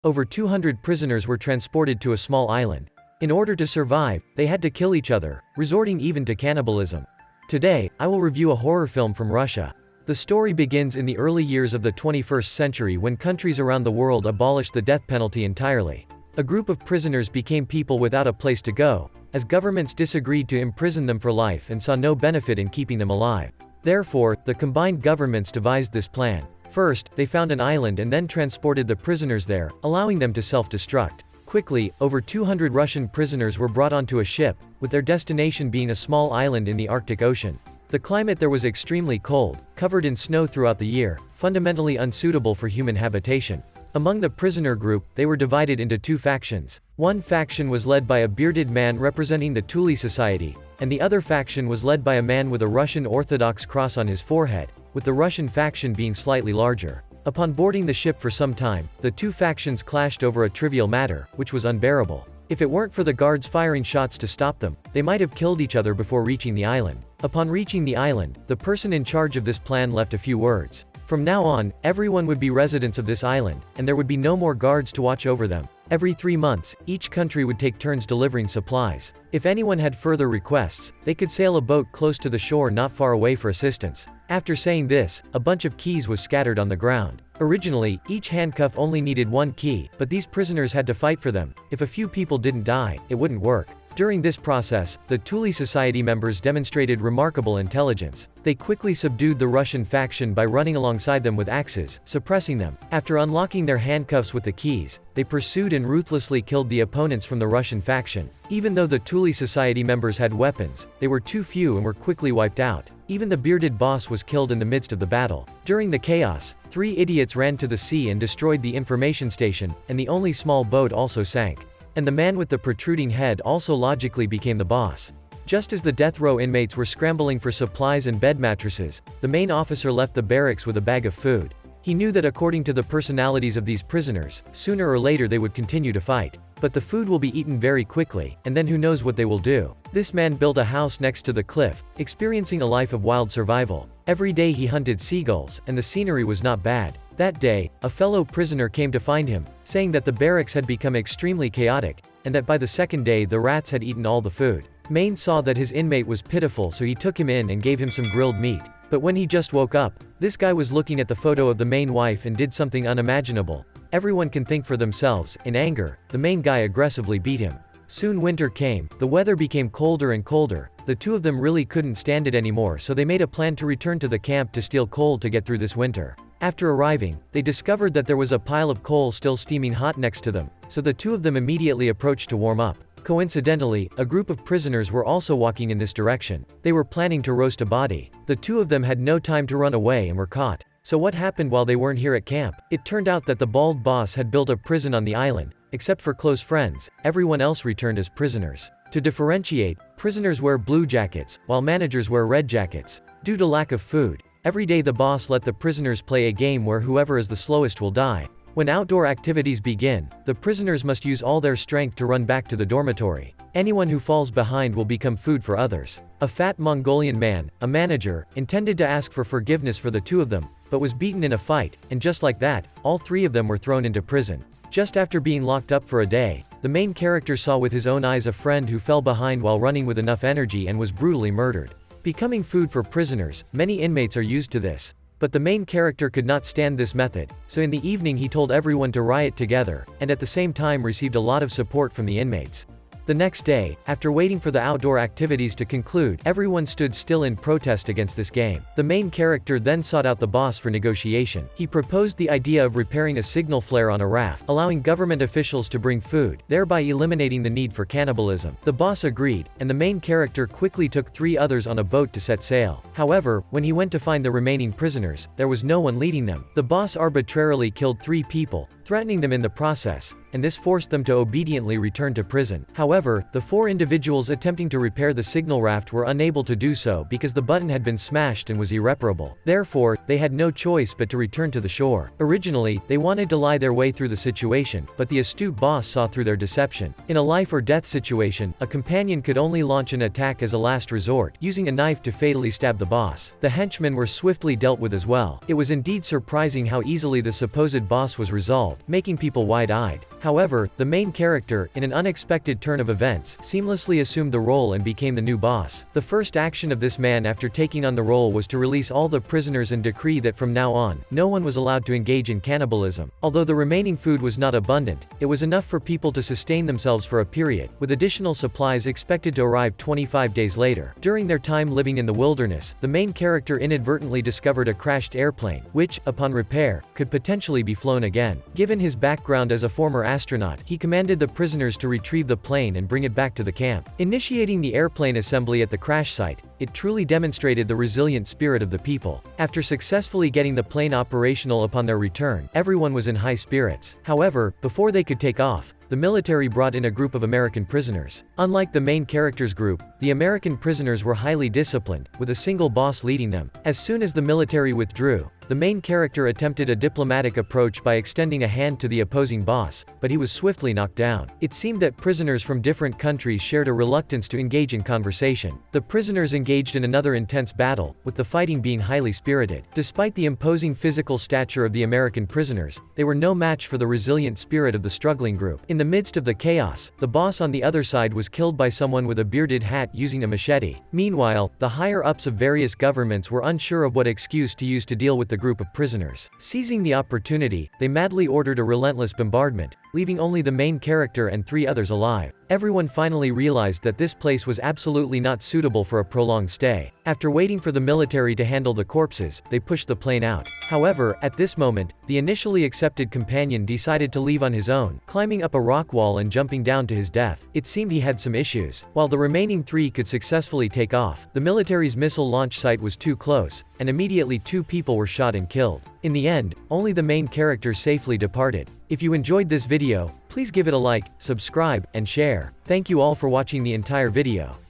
Over 200 prisoners were transported to a small island. In order to survive, they had to kill each other, resorting even to cannibalism. Today, I will review a horror film from Russia. The story begins in the early years of the 21st century when countries around the world abolished the death penalty entirely. A group of prisoners became people without a place to go, as governments disagreed to imprison them for life and saw no benefit in keeping them alive. Therefore, the combined governments devised this plan. First, they found an island and then transported the prisoners there, allowing them to self-destruct. Quickly, over 200 Russian prisoners were brought onto a ship, with their destination being a small island in the Arctic Ocean. The climate there was extremely cold, covered in snow throughout the year, fundamentally unsuitable for human habitation. Among the prisoner group, they were divided into two factions. One faction was led by a bearded man representing the Thule Society, and the other faction was led by a man with a Russian Orthodox cross on his forehead, with the Russian faction being slightly larger. Upon boarding the ship for some time, the two factions clashed over a trivial matter, which was unbearable. If it weren't for the guards firing shots to stop them, they might have killed each other before reaching the island. Upon reaching the island, the person in charge of this plan left a few words. From now on, everyone would be residents of this island, and there would be no more guards to watch over them. Every 3 months, each country would take turns delivering supplies. If anyone had further requests, they could sail a boat close to the shore not far away for assistance. After saying this, a bunch of keys was scattered on the ground. Originally, each handcuff only needed one key, but these prisoners had to fight for them. If a few people didn't die, it wouldn't work. During this process, the Thule Society members demonstrated remarkable intelligence. They quickly subdued the Russian faction by running alongside them with axes, suppressing them. After unlocking their handcuffs with the keys, they pursued and ruthlessly killed the opponents from the Russian faction. Even though the Thule Society members had weapons, they were too few and were quickly wiped out. Even the bearded boss was killed in the midst of the battle. During the chaos, 3 idiots ran to the sea and destroyed the information station, and the only small boat also sank. And the man with the protruding head also logically became the boss. Just as the death row inmates were scrambling for supplies and bed mattresses, the main officer left the barracks with a bag of food. He knew that according to the personalities of these prisoners, sooner or later they would continue to fight. But the food will be eaten very quickly, and then who knows what they will do. This man built a house next to the cliff, experiencing a life of wild survival. Every day he hunted seagulls, and the scenery was not bad. That day, a fellow prisoner came to find him, saying that the barracks had become extremely chaotic, and that by the second day the rats had eaten all the food. Maine saw that his inmate was pitiful, so he took him in and gave him some grilled meat. But when he just woke up, this guy was looking at the photo of the main wife and did something unimaginable. Everyone can think for themselves. In anger, the main guy aggressively beat him. Soon winter came, the weather became colder and colder. The two of them really couldn't stand it anymore, so they made a plan to return to the camp to steal coal to get through this winter. After arriving, they discovered that there was a pile of coal still steaming hot next to them, so the two of them immediately approached to warm up. Coincidentally, a group of prisoners were also walking in this direction. They were planning to roast a body. The two of them had no time to run away and were caught. So what happened while they weren't here at camp? It turned out that the bald boss had built a prison on the island. Except for close friends, everyone else returned as prisoners. To differentiate, prisoners wear blue jackets, while managers wear red jackets. Due to lack of food, every day the boss let the prisoners play a game where whoever is the slowest will die. When outdoor activities begin, the prisoners must use all their strength to run back to the dormitory. Anyone who falls behind will become food for others. A fat Mongolian man, a manager, intended to ask for forgiveness for the two of them, but was beaten in a fight, and just like that, all 3 of them were thrown into prison. Just after being locked up for a day, the main character saw with his own eyes a friend who fell behind while running with enough energy and was brutally murdered. Becoming food for prisoners, many inmates are used to this. But the main character could not stand this method, so in the evening he told everyone to riot together, and at the same time received a lot of support from the inmates. The next day, after waiting for the outdoor activities to conclude, everyone stood still in protest against this game. The main character then sought out the boss for negotiation. He proposed the idea of repairing a signal flare on a raft, allowing government officials to bring food, thereby eliminating the need for cannibalism. The boss agreed, and the main character quickly took 3 others on a boat to set sail. However, when he went to find the remaining prisoners, there was no one leading them. The boss arbitrarily killed 3 people, threatening them in the process, and this forced them to obediently return to prison. However, the 4 individuals attempting to repair the signal raft were unable to do so because the button had been smashed and was irreparable. Therefore, they had no choice but to return to the shore. Originally, they wanted to lie their way through the situation, but the astute boss saw through their deception. In a life or death situation, a companion could only launch an attack as a last resort, using a knife to fatally stab the boss. The henchmen were swiftly dealt with as well. It was indeed surprising how easily the supposed boss was resolved. making people wide-eyed. However, the main character, in an unexpected turn of events, seamlessly assumed the role and became the new boss. The first action of this man after taking on the role was to release all the prisoners and decree that from now on, no one was allowed to engage in cannibalism. Although the remaining food was not abundant, it was enough for people to sustain themselves for a period, with additional supplies expected to arrive 25 days later. During their time living in the wilderness, the main character inadvertently discovered a crashed airplane, which, upon repair, could potentially be flown again. Given his background as a former astronaut, he commanded the prisoners to retrieve the plane and bring it back to the camp. Initiating the airplane assembly at the crash site, it truly demonstrated the resilient spirit of the people. After successfully getting the plane operational upon their return, everyone was in high spirits. However, before they could take off, the military brought in a group of American prisoners. Unlike the main character's group, the American prisoners were highly disciplined, with a single boss leading them. As soon as the military withdrew, the main character attempted a diplomatic approach by extending a hand to the opposing boss, but he was swiftly knocked down. It seemed that prisoners from different countries shared a reluctance to engage in conversation. The prisoners engaged in another intense battle, with the fighting being highly spirited. Despite the imposing physical stature of the American prisoners, they were no match for the resilient spirit of the struggling group. In the midst of the chaos, the boss on the other side was killed by someone with a bearded hat using a machete. Meanwhile, the higher-ups of various governments were unsure of what excuse to use to deal with the group of prisoners. Seizing the opportunity, they madly ordered a relentless bombardment, leaving only the main character and 3 others alive. Everyone finally realized that this place was absolutely not suitable for a prolonged stay. After waiting for the military to handle the corpses, they pushed the plane out. However, at this moment, the initially accepted companion decided to leave on his own, climbing up a rock wall and jumping down to his death. It seemed he had some issues. While the remaining 3 could successfully take off, the military's missile launch site was too close, and immediately 2 people were shot and killed. In the end, only the main character safely departed. If you enjoyed this video, please give it a like, subscribe, and share. Thank you all for watching the entire video.